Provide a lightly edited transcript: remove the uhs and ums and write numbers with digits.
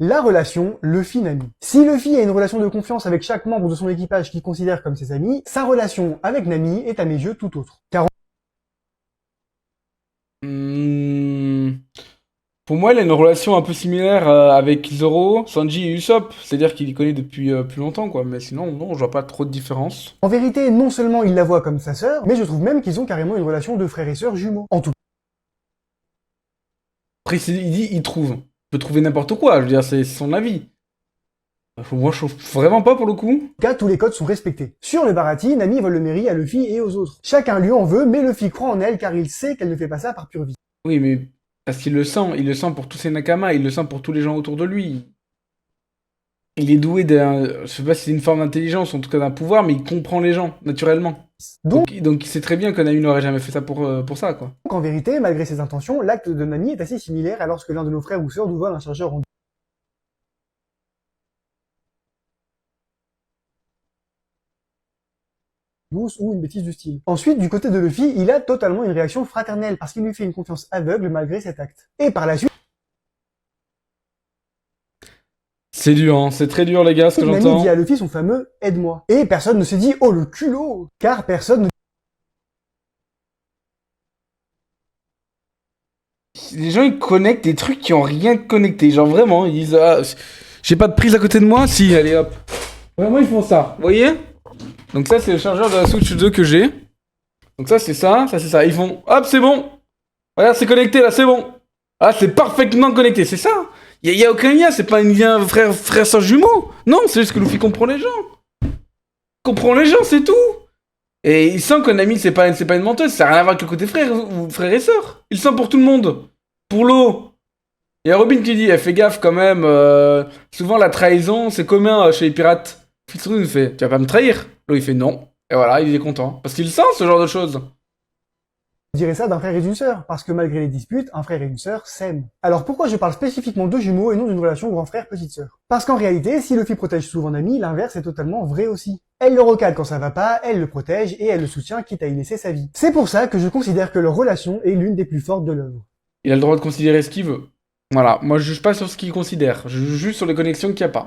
La relation Luffy-Nami. Si Luffy a une relation de confiance avec chaque membre de son équipage qu'il considère comme ses amis, sa relation avec Nami est à mes yeux tout autre. Car Hmm, Pour moi, il a une relation un peu similaire avec Zoro, Sanji et Usopp. C'est-à-dire qu'il les connaît depuis plus longtemps, quoi. Mais sinon, non, je vois pas trop de différence. en vérité, non seulement il la voit comme sa sœur, mais je trouve même qu'ils ont carrément une relation de frères et sœurs jumeaux. En tout Après, il dit, il trouve. Il peut trouver n'importe quoi, je veux dire, c'est son avis. Moi, je trouve vraiment pas pour le coup. cas, tous les codes sont respectés. Sur le Baratie, Nami vole le mérite à Luffy et aux autres. Chacun lui en veut, mais Luffy croit en elle car il sait qu'elle ne fait pas ça par pure vie. Oui, mais parce qu'il le sent. Il le sent pour tous ses nakamas, il le sent pour tous les gens autour de lui. Il est doué d'un. Je sais pas si c'est une forme d'intelligence, en tout cas d'un pouvoir, mais il comprend les gens, naturellement. Donc, Donc il sait très bien que Nami n'aurait jamais fait ça pour ça, quoi. en vérité, malgré ses intentions, l'acte de Nami est assez similaire à lorsque l'un de nos frères ou sœurs nous vole un chargeur en douce ou une bêtise du style. Ensuite, du côté de Luffy, il a totalement une réaction fraternelle parce qu'il lui fait une confiance aveugle malgré cet acte. Et par la suite, C'est dur, hein. C'est très dur, les gars, ce que Nami j'entends. dit à Luffy son fameux « aide-moi ». Et personne ne se dit « oh le culot » car personne ne... Les gens, ils connectent des trucs qui ont rien connecté. Genre vraiment, ils disent ah, j'ai pas de prise à côté de moi. Si, allez hop. Vraiment, ils font ça. Vous voyez? Donc ça, c'est le chargeur de la Switch 2 que j'ai. Donc ça, c'est ça. Ça, c'est ça. Ils font hop, c'est bon. Regarde, c'est connecté là, c'est bon. Ah, c'est parfaitement connecté, c'est ça. Y a aucun lien, c'est pas un lien frère sans jumeau. Non, c'est juste que Luffy comprend les gens. Comprend les gens, c'est tout. Et il sent qu'un ami, c'est pas une menteuse. Ça n'a rien à voir avec le côté frère ou frère et sœur. Il sent pour tout le monde. Pour l'eau. Il y a Robin qui dit, fais gaffe quand même, souvent la trahison c'est commun chez les pirates. Fitzroy nous fait, tu vas pas me trahir? L'eau il fait non. Et voilà, il est content. Parce qu'il sent ce genre de choses. dirait ça d'un frère et d'une sœur, parce que malgré les disputes, un frère et une sœur s'aiment. Alors pourquoi je parle spécifiquement de jumeaux et non d'une relation grand frère-petite sœur? Parce qu'en réalité, si Luffy protège souvent Nami, l'inverse est totalement vrai aussi. Elle le recadre quand ça va pas, elle le protège et elle le soutient quitte à y laisser sa vie. C'est pour ça que je considère que leur relation est l'une des plus fortes de l'œuvre. Il a le droit de considérer ce qu'il veut. Voilà, moi je juge pas sur ce qu'il considère, je juge juste sur les connexions qu'il n'y a pas.